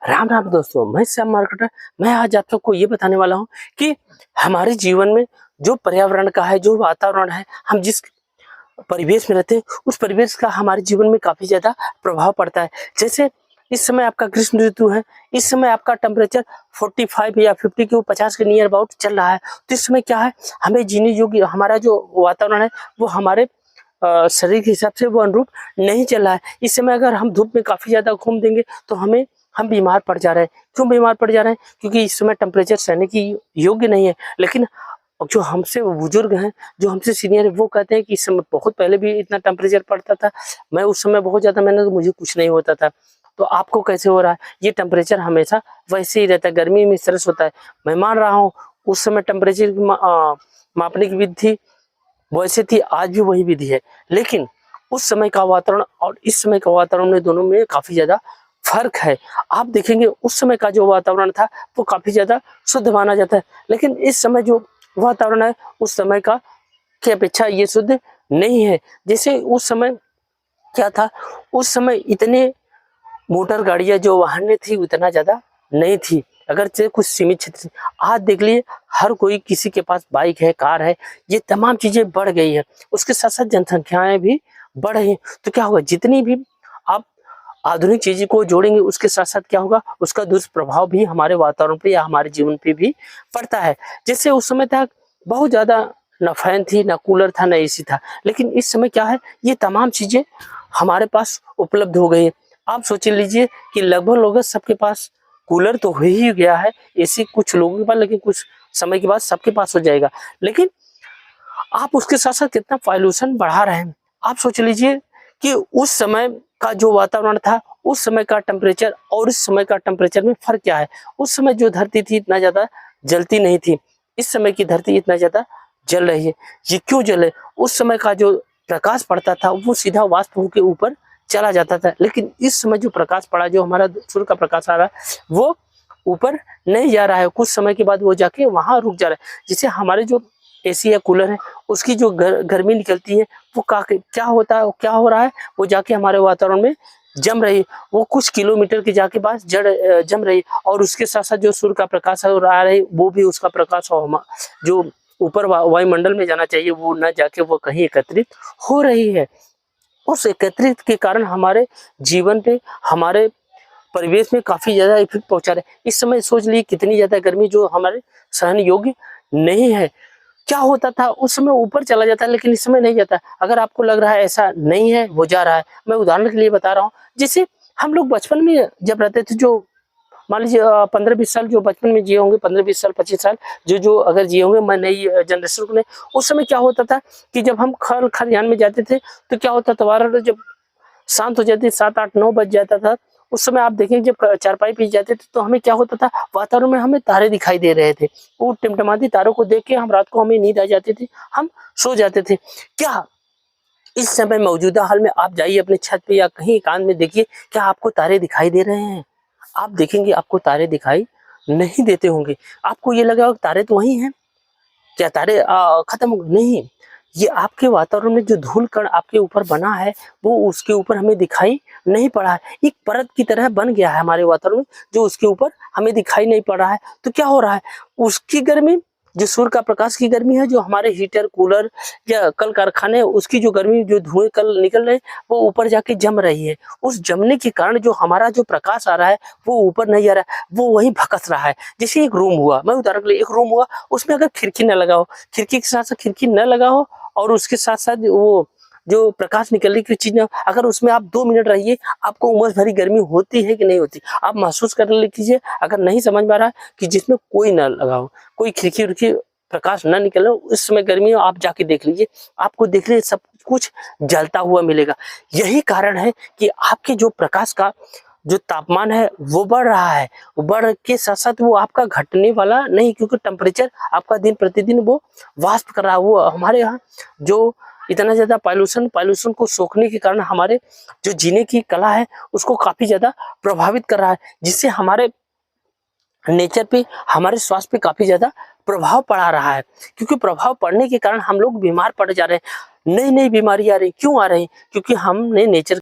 राम राम दोस्तों, मैं श्याम मार्केटर। मैं आज आप सबको ये बताने वाला हूँ कि हमारे जीवन में जो पर्यावरण का है, जो वातावरण है, हम जिस परिवेश में रहते हैं उस परिवेश का हमारे जीवन में काफी ज्यादा प्रभाव पड़ता है। जैसे इस समय आपका ग्रीष्म ऋतु है, इस समय आपका टेम्परेचर 45 या 50 के 50 के नियर अबाउट चल रहा है। तो इस समय क्या है, हमें जीने योग्य हमारा जो वातावरण है वो हमारे शरीर के हिसाब से वो अनुरूप नहीं चल रहा है। इस समय अगर हम धूप में काफी ज्यादा घूम देंगे तो हम बीमार पड़ जा रहे हैं। क्यों बीमार पड़ जा रहे हैं? क्योंकि इस समय टेम्परेचर सहने की योग्य नहीं है। लेकिन जो हमसे बुजुर्ग हैं, जो हमसे सीनियर है, वो कहते हैं कि इस समय बहुत पहले भी इतना टेम्परेचर पड़ता था, मैं उस समय बहुत ज्यादा मैंने तो मुझे कुछ नहीं होता था। तो आपको कैसे हो रहा है? ये टेम्परेचर हमेशा वैसे ही रहता है। गर्मी में स्ट्रेस होता है, मैं मान रहा हूँ। उस समय टेम्परेचर मापने की विधि वैसे थी, आज भी वही विधि है। लेकिन उस समय का वातावरण और इस समय का वातावरण में दोनों में काफी ज्यादा फर्क है। आप देखेंगे उस समय का जो वातावरण था वो काफी ज्यादा शुद्ध माना जाता है, लेकिन इस समय जो वातावरण है उस समय का की अपेक्षा ये शुद्ध नहीं है। जैसे उस समय क्या था, उस समय इतने मोटर गाड़ियां जो वाहन थी उतना ज्यादा नहीं थी, अगर से कुछ सीमित क्षेत्र। आज देख लिए हर कोई किसी के पास बाइक है, कार है, ये तमाम चीजें बढ़ गई है। उसके साथ साथ जनसंख्याएं भी बढ़ रही है। तो क्या होगा, जितनी भी आप आधुनिक चीजों को जोड़ेंगे उसके साथ साथ क्या होगा, उसका दुष्प्रभाव भी हमारे वातावरण पे या हमारे जीवन पे भी पड़ता है। जैसे उस समय तक बहुत ज्यादा न फैन थी, न कूलर था, न एसी था, लेकिन इस समय क्या है, ये तमाम चीजें हमारे पास उपलब्ध हो गई है। आप सोच लीजिए कि लगभग लोग सबके पास कूलर तो हो ही गया है, एसी कुछ लोगों के पास, लेकिन कुछ समय के बाद सबके पास हो जाएगा। लेकिन आप उसके साथ साथ कितना पॉल्यूशन बढ़ा रहे हैं। आप सोच लीजिए कि उस समय का जो वातावरण था, उस समय का टेम्परेचर और इस समय का टेम्परेचर में फर्क क्या है। उस समय जो धरती थी इतना ज्यादा जलती नहीं थी, इस समय की धरती इतना ज्यादा जल रही है। ये क्यों जले? उस समय का जो प्रकाश पड़ता था वो सीधा वाष्प के ऊपर चला जाता था, लेकिन इस समय जो प्रकाश पड़ा, जो हमारा सूर्य का प्रकाश आ रहा है, वो ऊपर नहीं जा रहा है। कुछ समय के बाद वो जाके वहां रुक जा रहा है। जिससे हमारे जो एसी या कूलर है उसकी जो गर्मी निकलती है वो क्या होता है, क्या हो रहा है, वो जाके हमारे वातावरण में जम रही है। वो कुछ किलोमीटर के जाके पास जम रही है, और उसके साथ साथ जो सूर्य का प्रकाश है आ रहा है, वो भी उसका प्रकाश जो ऊपर वायुमंडल में जाना चाहिए वो न जाके वो कहीं एकत्रित हो रही है। उस एकत्रित के कारण हमारे जीवन पे, हमारे परिवेश में काफी ज्यादा इफेक्ट पहुंचा रहे हैं। इस समय सोच लीजिए कितनी ज्यादा गर्मी जो हमारे सहन योग्य नहीं है। क्या होता था उस समय ऊपर चला जाता है, लेकिन इस समय नहीं जाता। अगर आपको लग रहा है ऐसा नहीं है, वो जा रहा है, मैं उदाहरण के लिए बता रहा हूँ। जैसे हम लोग बचपन में जब रहते थे, जो मान लीजिए 15-20 साल जो बचपन में जिए होंगे, 15-20 साल 25 साल जो अगर जिए होंगे, मैं नई जनरेशन को नहीं। उस समय क्या होता था कि जब हम खलिहान में जाते थे तो क्या होता था, वारा जब शांत हो जाती, 7-8-9 बज जाता था, उस समय आप देखेंगे जब चारपाई पे जाते थे तो हमें क्या होता था, वातावरण में हमें तारे दिखाई दे रहे थे। वो टिमटिमाती तारों को देख के हम रात को हमें नींद आ जाती थी, हम सो जाते थे। क्या इस समय मौजूदा हाल में आप जाइए अपने छत पे या कहीं एकांत में देखिए, क्या आपको तारे दिखाई दे रहे हैं? आप देखेंगे आपको तारे दिखाई नहीं देते होंगे। आपको ये लगा तारे तो वही हैं, क्या तारे खत्म हो गए? नहीं, ये आपके वातावरण में जो धूल कण आपके ऊपर बना है वो उसके ऊपर हमें दिखाई नहीं पड़ा है। एक परत की तरह बन गया है हमारे वातावरण में, जो उसके ऊपर हमें दिखाई नहीं पड़ रहा है। तो क्या हो रहा है, उसकी गर्मी, जो सूर्य का प्रकाश की गर्मी है, जो हमारे हीटर, कूलर या कल कारखाने, उसकी जो गर्मी, जो धुएं कल निकल रहे हैं, वो ऊपर जाके जम रही है। उस जमने के कारण जो हमारा जो प्रकाश आ रहा है वो ऊपर नहीं आ रहा है, वो वहीं भकस रहा है। जैसे एक रूम हुआ, मैं उदाहरण के लिए, एक रूम हुआ, उसमें अगर खिड़की न लगा हो, खिड़की के साथ साथ खिड़की न लगा हो, और उसके साथ साथ वो जो प्रकाश निकलने की चीज, अगर उसमें आप 2 मिनट रहिए, आपको उमस भरी गर्मी होती है कि नहीं होती, आप महसूस कर लीजिए। अगर नहीं समझ में आ रहा है कि जिसमें कोई न लगा हो, कोई खिड़की उड़की प्रकाश न निकले, उस समय गर्मी हो, आप जाके देख लीजिए, आपको देख लीजिए सब कुछ जलता हुआ मिलेगा। यही कारण है कि आपके जो प्रकाश का जो तापमान है वो बढ़ रहा है। बढ़ के साथ साथ वो आपका घटने वाला नहीं, क्योंकि टेम्परेचर आपका दिन प्रतिदिन वो वाष्प कर रहा है। वो हमारे यहाँ जो इतना ज्यादा पॉल्यूशन को सोखने के कारण हमारे जो जीने की कला है उसको काफी ज्यादा प्रभावित कर रहा है, जिससे हमारे नेचर पे, हमारे स्वास्थ्य पे काफी ज्यादा प्रभाव पड़ा रहा है। क्योंकि प्रभाव पड़ने के कारण हम लोग बीमार पड़ जा रहे हैं, नई नई बीमारी आ रही। क्यों आ रही? क्योंकि हमने नेचर